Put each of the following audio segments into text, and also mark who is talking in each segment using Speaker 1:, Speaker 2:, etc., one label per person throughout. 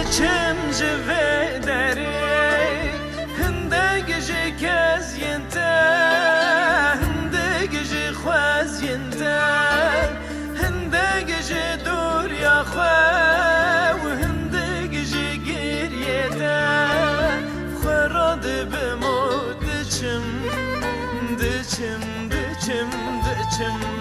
Speaker 1: بچم جوه داری هندگ جی کز ینته هندگ جی خواز ینته هندگ جی دور یا خواه و هندگ جی گریه ده خوراد بمود دچم دچم دچم دچم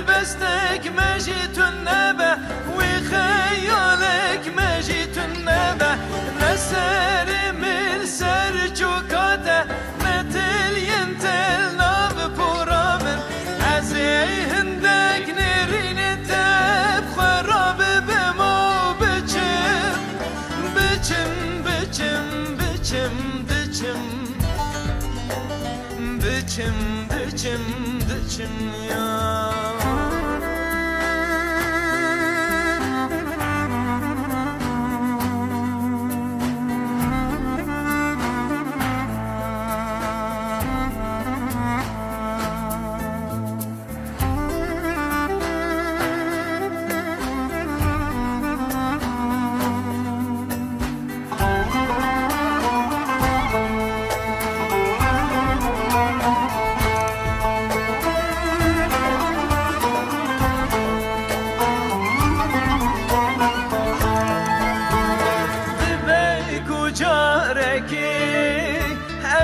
Speaker 1: بستك ما جيت النبه وخيالك ما جيت النبه نسر من سر جوكاته مثل ينتل ناب برامن عزي هندك نرين تب خراب بمو بچم بچم بچم بچم بچم بچم بچم بچم يا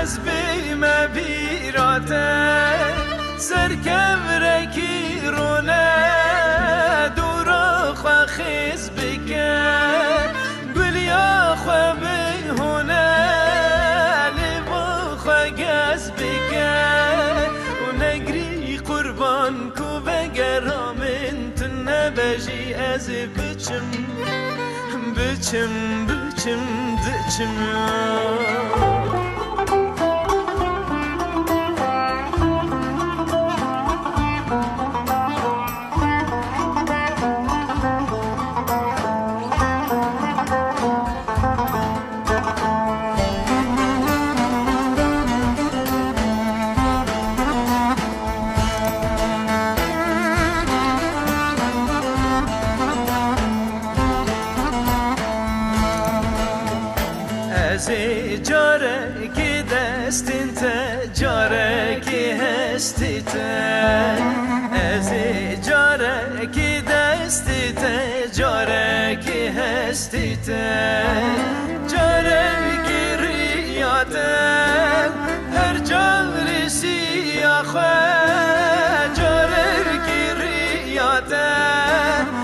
Speaker 1: از بیم بیراته سرکورکی رونه دورا خواه خیز بکن گلیا خواه بهونه لبا خواه گز بکن و نگری قربان کو بگرامن تو نبجی از بچم بچم بچم دچم جاره کی دستین ته جاره کی هستی ته از جاره کی دستی ته جاره کی هستی ته جاره کی ریاته هر جاری سیاخه جاره کی ریاته